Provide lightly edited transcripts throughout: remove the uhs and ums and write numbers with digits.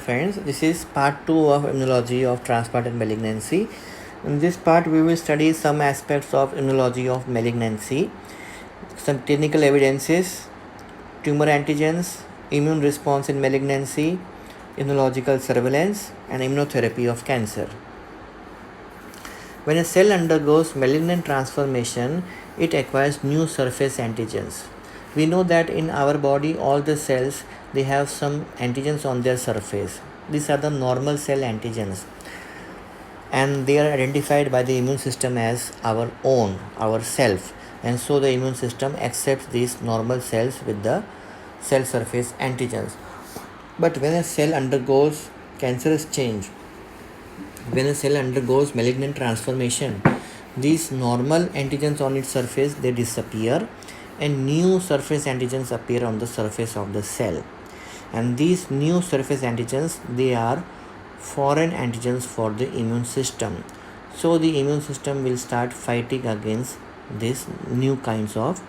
Friends, this is part 2 of immunology of transplant and malignancy. In this part, we will study some aspects of immunology of malignancy, some clinical evidences, tumor antigens, immune response in malignancy, immunological surveillance, and immunotherapy of cancer. When a cell undergoes malignant transformation, it acquires new surface antigens. We know that in our body, all the cells, they have some antigens on their surface. These are the normal cell antigens, and they are identified by the immune system as our own, our self, and so the immune system accepts these normal cells with the cell surface antigens. But when a cell undergoes cancerous change, when a cell undergoes malignant transformation, these normal antigens on its surface, they disappear and new surface antigens appear on the surface of the cell. And these new surface antigens, they are foreign antigens for the immune system. So the immune system will start fighting against these new kinds of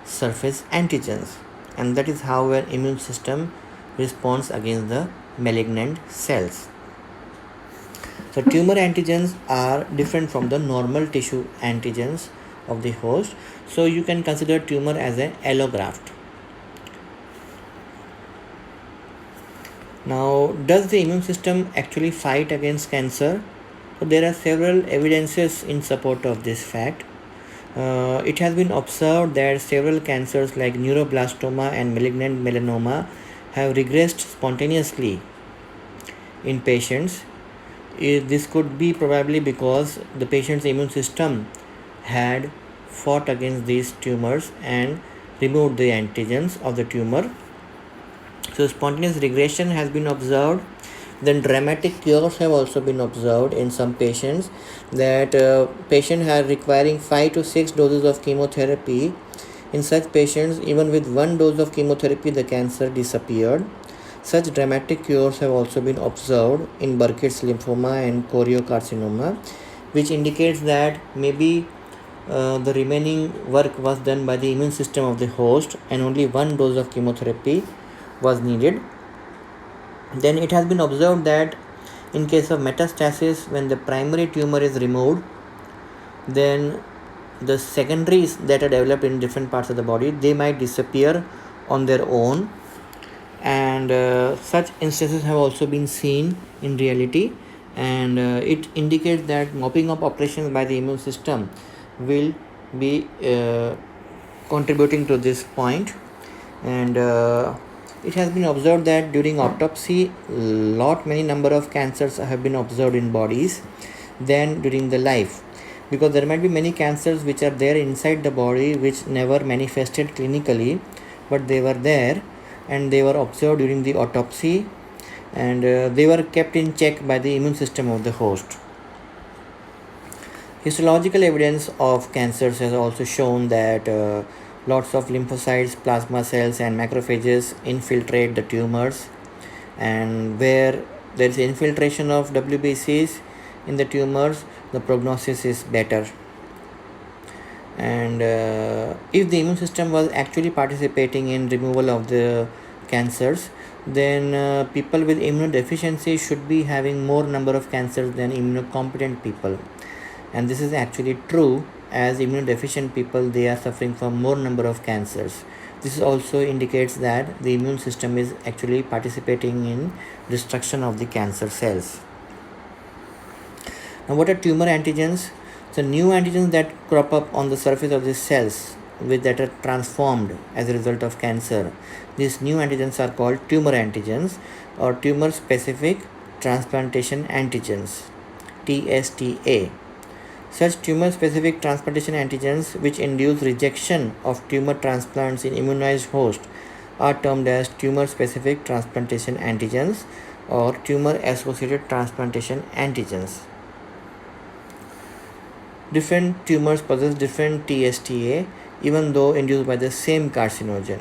surface antigens, and that is how an immune system responds against the malignant cells. So tumor antigens are different from the normal tissue antigens of the host. So you can consider tumor as an allograft. Now, does the immune system actually fight against cancer? So there are several evidences in support of this fact. It has been observed that several cancers like neuroblastoma and malignant melanoma have regressed spontaneously in patients. This could be probably because the patient's immune system had fought against these tumors and removed the antigens of the tumor. So spontaneous regression has been observed. Then dramatic cures have also been observed in some patients, that patient are requiring 5 to 6 doses of chemotherapy. In such patients, even with 1 dose of chemotherapy, the cancer disappeared. Such dramatic cures have also been observed in Burkitt's lymphoma and choriocarcinoma, which indicates that maybe the remaining work was done by the immune system of the host and only 1 dose of chemotherapy was needed. Then it has been observed that in case of metastasis, when the primary tumor is removed, then the secondaries that are developed in different parts of the body, they might disappear on their own, and such instances have also been seen in reality, and it indicates that mopping up operations by the immune system will be contributing to this point. And it has been observed that during autopsy, many number of cancers have been observed in bodies than during the life, because there might be many cancers which are there inside the body which never manifested clinically, but they were there and they were observed during the autopsy, and they were kept in check by the immune system of the host. Histological evidence of cancers has also shown that lots of lymphocytes, plasma cells, and macrophages infiltrate the tumors, and where there is infiltration of WBCs in the tumors, the prognosis is better. And if the immune system was actually participating in removal of the cancers, then people with immunodeficiency should be having more number of cancers than immunocompetent people. And this is actually true, as immunodeficient people, they are suffering from more number of cancers. This also indicates that the immune system is actually participating in destruction of the cancer cells. Now, what are tumor antigens? So new antigens that crop up on the surface of the cells that are transformed as a result of cancer. These new antigens are called tumor antigens, or tumor specific transplantation antigens, TSTA. Such tumor-specific transplantation antigens, which induce rejection of tumor transplants in immunized hosts, are termed as tumor-specific transplantation antigens or tumor-associated transplantation antigens. Different tumors possess different TSTA, even though induced by the same carcinogen.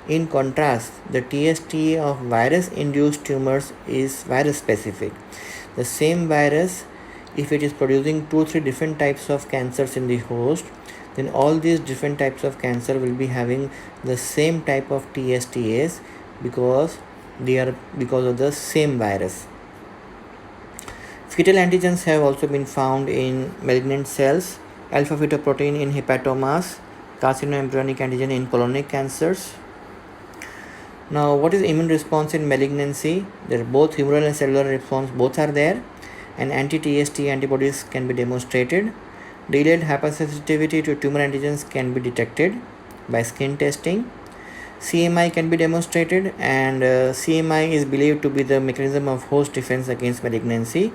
In contrast, the TSTA of virus-induced tumors is virus-specific. The same virus, if it is producing 2 or 3 different types of cancers in the host, then all these different types of cancer will be having the same type of TSTAs, because they are because of the same virus. Fetal antigens have also been found in malignant cells, alpha fetoprotein in hepatomas, carcinoembryonic antigen in colonic cancers. Now, what is immune response in malignancy? There are both humoral and cellular response, both are there, and anti-TST antibodies can be demonstrated. Delayed hypersensitivity to tumor antigens can be detected by skin testing. CMI can be demonstrated, and CMI is believed to be the mechanism of host defense against malignancy.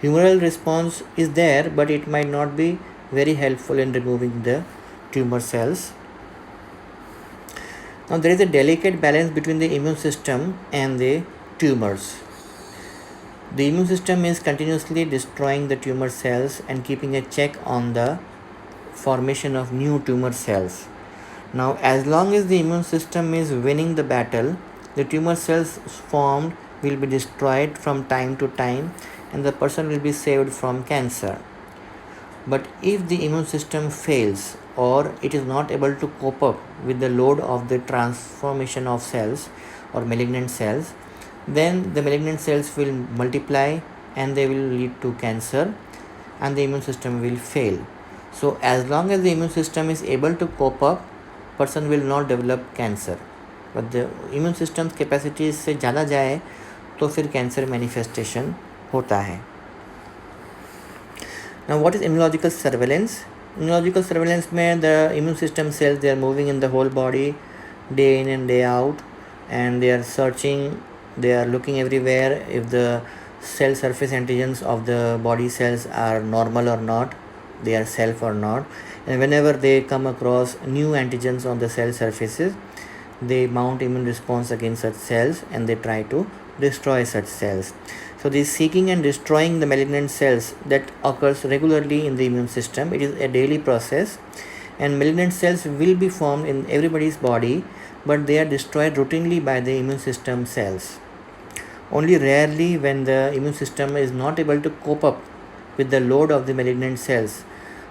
Humoral response is there, but it might not be very helpful in removing the tumor cells. Now, there is a delicate balance between the immune system and the tumors. The immune system is continuously destroying the tumor cells and keeping a check on the formation of new tumor cells. Now, as long as the immune system is winning the battle, the tumor cells formed will be destroyed from time to time and the person will be saved from cancer. But if the immune system fails or it is not able to cope up with the load of the transformation of cells or malignant cells, then the malignant cells will multiply and they will lead to cancer and the immune system will fail. So as long as the immune system is able to cope up, person will not develop cancer. But the immune system's capacity से ज़्यादा जाए तो फिर cancer manifestation होता है. Now, what is immunological surveillance? Immunological surveillance में the immune system cells, they are moving in the whole body day in and day out, and they are searching, they are looking everywhere if the cell surface antigens of the body cells are normal or not, they are self or not, and whenever they come across new antigens on the cell surfaces, they mount immune response against such cells and they try to destroy such cells. So this seeking and destroying the malignant cells that occurs regularly in the immune system. It is a daily process, and malignant cells will be formed in everybody's body, but they are destroyed routinely by the immune system cells. Only rarely, when the immune system is not able to cope up with the load of the malignant cells,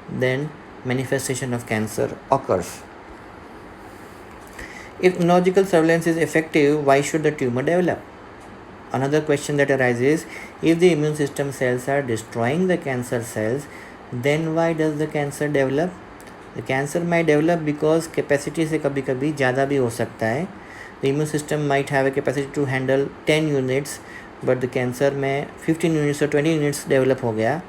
then manifestation of cancer occurs. If immunological surveillance is effective, why should the tumor develop? Another question that arises, if the immune system cells are destroying the cancer cells, then why does the cancer develop? The cancer might develop because capacity से कभी कभी ज़्यादा भी हो सकता है. The immune system might have a capacity to handle 10 units, but the cancer में 15 units or 20 units develop हो गया,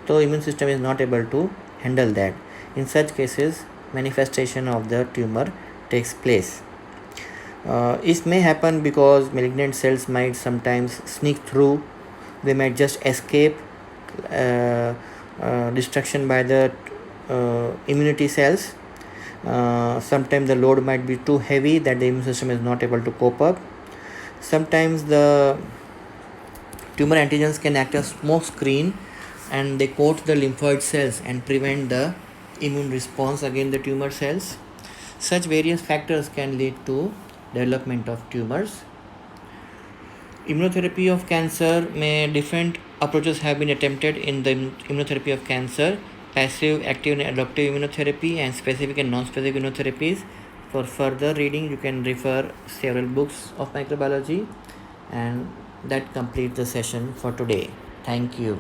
तो immune system is not able to handle that. In such cases, manifestation of the tumor takes place. It may happen because malignant cells might sometimes sneak through, they might just escape destruction by the immunity cells. Sometimes the load might be too heavy that the immune system is not able to cope up. Sometimes the tumor antigens can act as smoke screen and they coat the lymphoid cells and prevent the immune response against the tumor cells. Such various factors can lead to development of tumors. Immunotherapy of cancer, different approaches have been attempted in the immunotherapy of cancer: passive, active and adaptive immunotherapy, and specific and non-specific immunotherapies. For further reading, you can refer several books of microbiology, and that completes the session for today. Thank you.